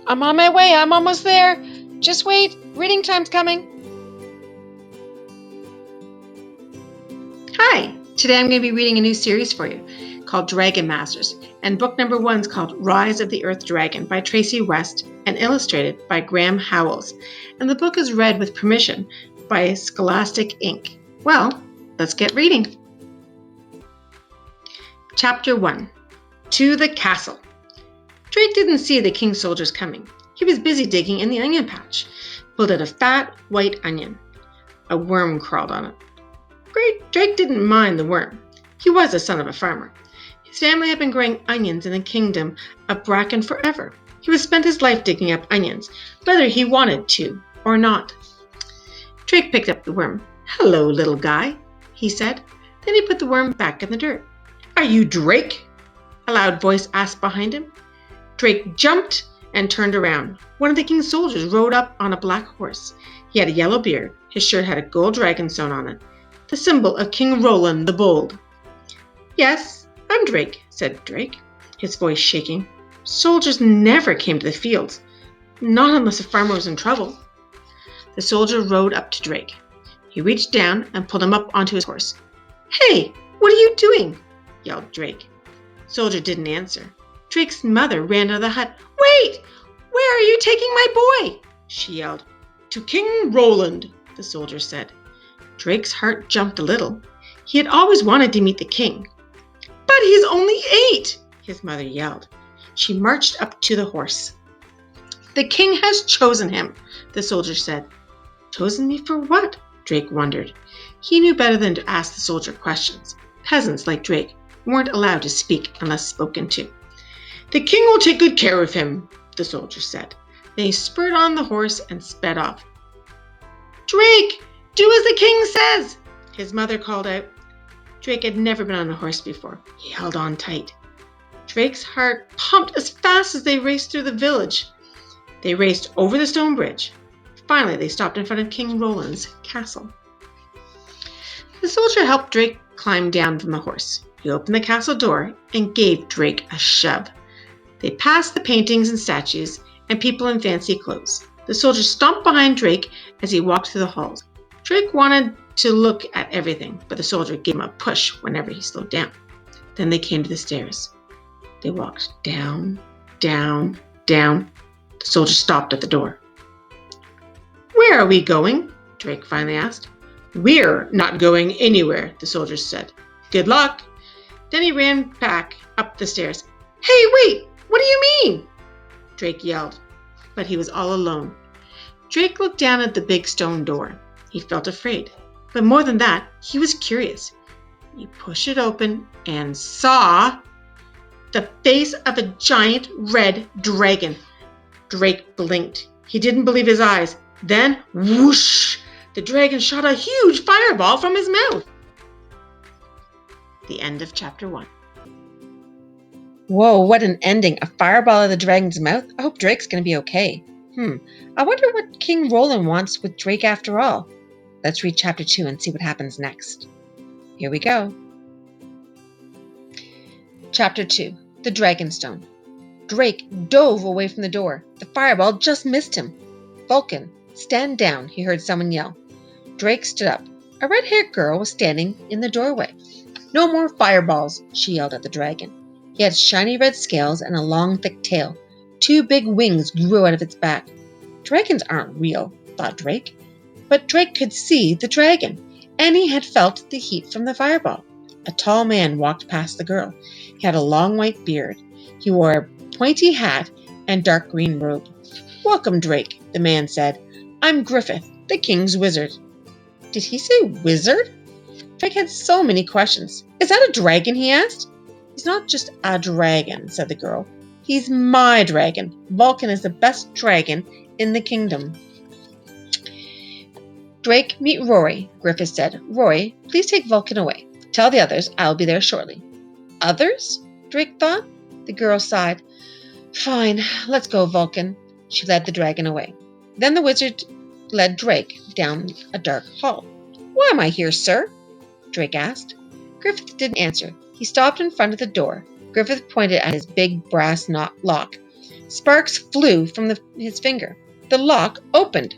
I'm on my way. I'm almost there. Just wait. Reading time's coming. Hi. Today I'm going to be reading a new series for you called Dragon Masters. And book number 1 is called Rise of the Earth Dragon by Tracy West and illustrated by Graham Howells. And the book is read with permission by Scholastic Inc. Well, let's get reading. Chapter 1. To the Castle. Drake didn't see the king's soldiers coming. He was busy digging in the onion patch, pulled out a fat, white onion. A worm crawled on it. Drake didn't mind the worm. He was the son of a farmer. His family had been growing onions in the kingdom of Bracken forever. He would spend his life digging up onions, whether he wanted to or not. Drake picked up the worm. "Hello, little guy," he said. Then he put the worm back in the dirt. "Are you Drake?" a loud voice asked behind him. Drake jumped and turned around. One of the king's soldiers rode up on a black horse. He had a yellow beard. His shirt had a gold dragon sewn on it, the symbol of King Roland the Bold. "Yes, I'm Drake," said Drake, his voice shaking. Soldiers never came to the fields, not unless a farmer was in trouble. The soldier rode up to Drake. He reached down and pulled him up onto his horse. "Hey, what are you doing?" yelled Drake. The soldier didn't answer. Drake's mother ran out of the hut. "Wait! Where are you taking my boy?" she yelled. "To King Roland," the soldier said. Drake's heart jumped a little. He had always wanted to meet the king. "But he's only 8, his mother yelled. She marched up to the horse. "The king has chosen him," the soldier said. "Chosen me for what?" Drake wondered. He knew better than to ask the soldier questions. Peasants like Drake weren't allowed to speak unless spoken to. "The king will take good care of him," the soldier said. Then he spurred on the horse and sped off. "Drake, do as the king says," his mother called out. Drake had never been on a horse before. He held on tight. Drake's heart pumped as fast as they raced through the village. They raced over the stone bridge. Finally, they stopped in front of King Roland's castle. The soldier helped Drake climb down from the horse. He opened the castle door and gave Drake a shove. They passed the paintings and statues and people in fancy clothes. The soldier stomped behind Drake as he walked through the halls. Drake wanted to look at everything, but the soldier gave him a push whenever he slowed down. Then they came to the stairs. They walked down, down, down. The soldier stopped at the door. "Where are we going?" Drake finally asked. "We're not going anywhere," the soldier said. "Good luck." Then he ran back up the stairs. "Hey, wait! What do you mean?" Drake yelled, but he was all alone. Drake looked down at the big stone door. He felt afraid, but more than that, he was curious. He pushed it open and saw the face of a giant red dragon. Drake blinked. He didn't believe his eyes. Then, whoosh! The dragon shot a huge fireball from his mouth. The end of chapter 1. Whoa, what an ending. A fireball out of the dragon's mouth? I hope Drake's going to be okay. I wonder what King Roland wants with Drake after all. Let's read chapter 2 and see what happens next. Here we go. Chapter 2. The Dragonstone. Drake dove away from the door. The fireball just missed him. "Vulcan, stand down," he heard someone yell. Drake stood up. A red-haired girl was standing in the doorway. "No more fireballs," she yelled at the dragon. He had shiny red scales and a long, thick tail. 2 big wings grew out of its back. Dragons aren't real, thought Drake. But Drake could see the dragon, and he had felt the heat from the fireball. A tall man walked past the girl. He had a long white beard. He wore a pointy hat and dark green robe. "Welcome, Drake," the man said. "I'm Griffith, the king's wizard." Did he say wizard? Drake had so many questions. "Is that a dragon?" he asked. "He's not just a dragon," said the girl. "He's my dragon. Vulcan is the best dragon in the kingdom." "Drake, meet Rory," Griffith said. "Rory, please take Vulcan away. Tell the others I'll be there shortly." "Others?" Drake thought. The girl sighed. "Fine, let's go, Vulcan." She led the dragon away. Then the wizard led Drake down a dark hall. "Why am I here, sir?" Drake asked. Griffith didn't answer. He stopped in front of the door. Griffith pointed at his big brass lock. Sparks flew from his finger. The lock opened.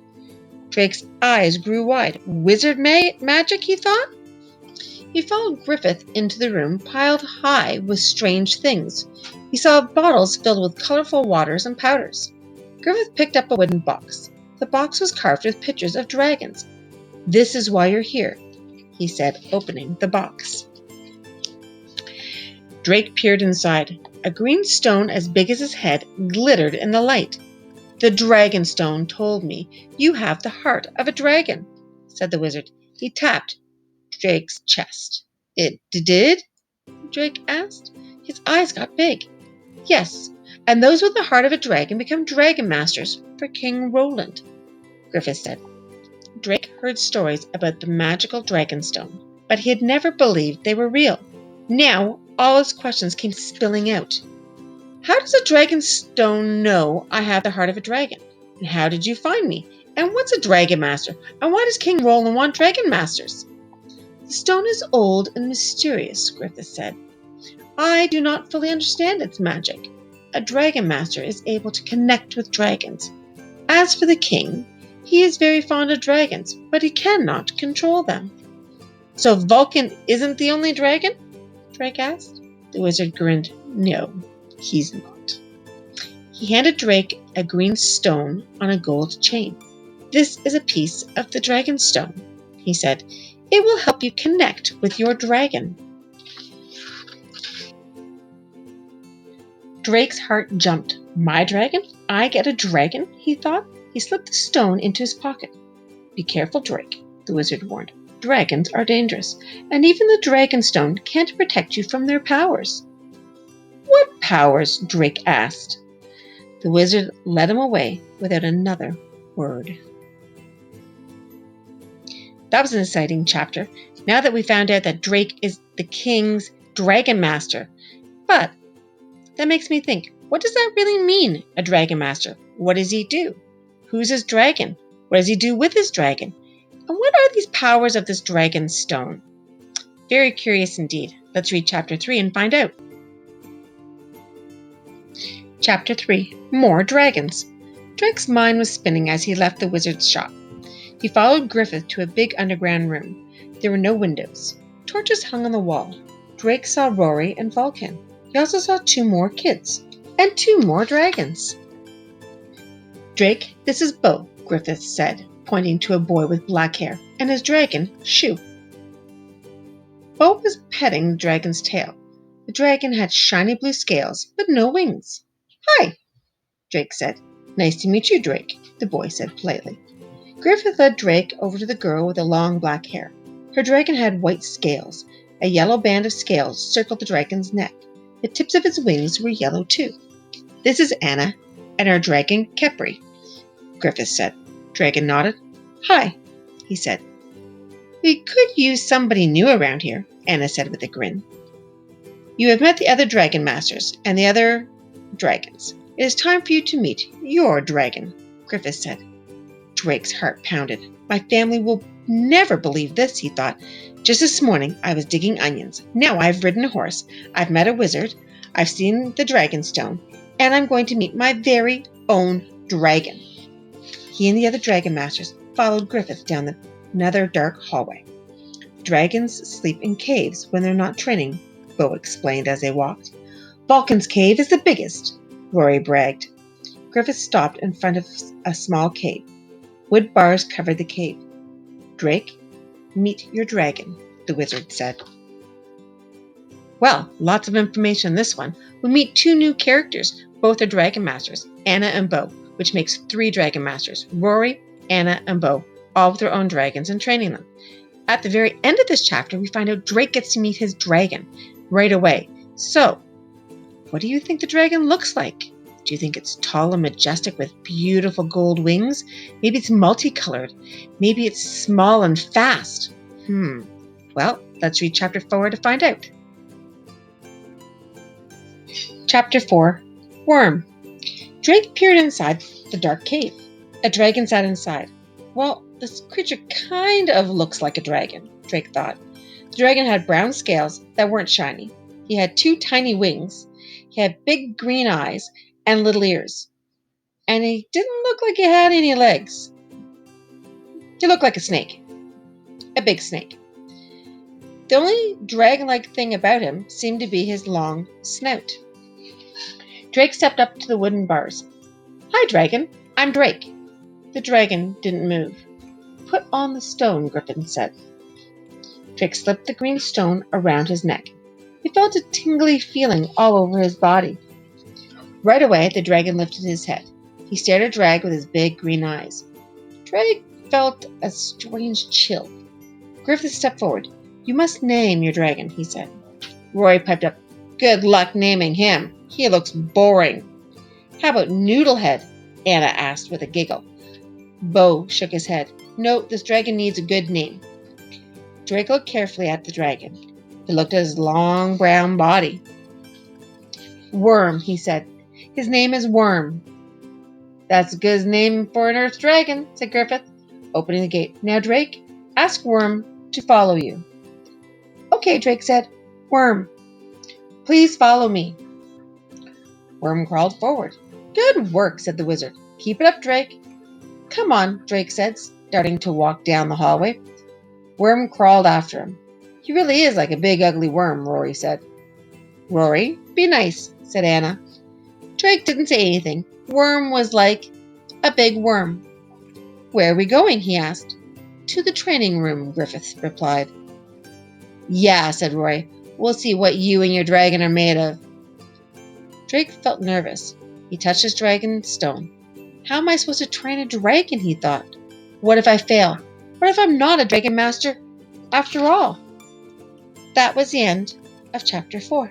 Drake's eyes grew wide. Wizard magic, he thought. He followed Griffith into the room piled high with strange things. He saw bottles filled with colorful waters and powders. Griffith picked up a wooden box. The box was carved with pictures of dragons. "This is why you're here," he said, opening the box. Drake peered inside. A green stone as big as his head glittered in the light. "The dragon stone told me you have the heart of a dragon," said the wizard. He tapped Drake's chest. "It did?" Drake asked. His eyes got big. "Yes, and those with the heart of a dragon become dragon masters for King Roland," Griffith said. Drake heard stories about the magical dragonstone, but he had never believed they were real. Now all his questions came spilling out. "How does a dragonstone know I have the heart of a dragon? And how did you find me? And what's a dragon master? And why does King Roland want dragon masters?" "The stone is old and mysterious," Griffith said. "I do not fully understand its magic. A dragon master is able to connect with dragons. As for the king, he is very fond of dragons, but he cannot control them." "So Vulcan isn't the only dragon?" Drake asked. The wizard grinned. "No, he's not." He handed Drake a green stone on a gold chain. "This is a piece of the dragon stone," he said. "It will help you connect with your dragon." Drake's heart jumped. "My dragon? I get a dragon?" he thought. He slipped the stone into his pocket. "Be careful, Drake," the wizard warned. "Dragons are dangerous, and even the dragon stone can't protect you from their powers." "What powers?" Drake asked. The wizard led him away without another word. That was an exciting chapter. Now that we found out that Drake is the king's dragon master. But that makes me think, what does that really mean, a dragon master? What does he do? Who's his dragon? What does he do with his dragon? And what are these powers of this dragon stone? Very curious indeed. Let's read chapter 3 and find out. Chapter 3. More Dragons. Drake's mind was spinning as he left the wizard's shop. He followed Griffith to a big underground room. There were no windows. Torches hung on the wall. Drake saw Rory and Vulcan. He also saw 2 more kids and 2 more dragons. "Drake, this is Bo," Griffith said, pointing to a boy with black hair, and his dragon, Shu. Bo was petting the dragon's tail. The dragon had shiny blue scales, but no wings. "Hi," Drake said. "Nice to meet you, Drake," the boy said politely. Griffith led Drake over to the girl with the long black hair. Her dragon had white scales. A yellow band of scales circled the dragon's neck. The tips of its wings were yellow too. "This is Anna and our dragon, Kepri," Griffith said. Dragon nodded. "Hi," he said. "We could use somebody new around here," Anna said with a grin. "You have met the other dragon masters and the other dragons. It is time for you to meet your dragon," Griffith said. Drake's heart pounded. "My family will never believe this," he thought. "Just this morning I was digging onions. Now I've ridden a horse. I've met a wizard. I've seen the dragon stone. And I'm going to meet my very own dragon." He and the other dragon masters followed Griffith down another dark hallway. "Dragons sleep in caves when they're not training," Bo explained as they walked. "Vulcan's cave is the biggest," Rory bragged. Griffith stopped in front of a small cave. Wood bars covered the cave. "Drake, meet your dragon," the wizard said. Well, lots of information in this one. We meet 2 new characters. Both are dragon masters, Anna and Bo, which makes 3 dragon masters. Rory, Anna, and Bo, all with their own dragons and training them. At the very end of this chapter, we find out Drake gets to meet his dragon right away. So, what do you think the dragon looks like? Do you think it's tall and majestic with beautiful gold wings? Maybe it's multicolored. Maybe it's small and fast. Well, let's read chapter 4 to find out. Chapter 4. Worm. Drake peered inside the dark cave. A dragon sat inside. Well, this creature kind of looks like a dragon, Drake thought. The dragon had brown scales that weren't shiny. He had 2 tiny wings. He had big green eyes and little ears. And he didn't look like he had any legs. He looked like a snake. A big snake. The only dragon-like thing about him seemed to be his long snout. Drake stepped up to the wooden bars. "Hi, dragon. I'm Drake." The dragon didn't move. "Put on the stone," Griffin said. Drake slipped the green stone around his neck. He felt a tingly feeling all over his body. Right away, the dragon lifted his head. He stared at Drake with his big green eyes. Drake felt a strange chill. Griffith stepped forward. "You must name your dragon," he said. Rory piped up. "Good luck naming him. He looks boring." "How about Noodlehead?" Anna asked with a giggle. Bo shook his head. "No, this dragon needs a good name." Drake looked carefully at the dragon. He looked at his long brown body. "Worm," he said. "His name is Worm." "That's a good name for an earth dragon," said Griffith, opening the gate. "Now, Drake, ask Worm to follow you." "Okay," Drake said. "Worm, please follow me." Worm crawled forward. "Good work," said the wizard. "Keep it up, Drake." "Come on," Drake said, starting to walk down the hallway. Worm crawled after him. "He really is like a big ugly worm," Rory said. "Rory, be nice," said Anna. Drake didn't say anything. Worm was like a big worm. "Where are we going?" he asked. "To the training room," Griffith replied. "Yeah," said Rory. "We'll see what you and your dragon are made of." Drake felt nervous. He touched his dragon stone. "How am I supposed to train a dragon?" he thought. "What if I fail? What if I'm not a dragon master after all?" That was the end of chapter 4.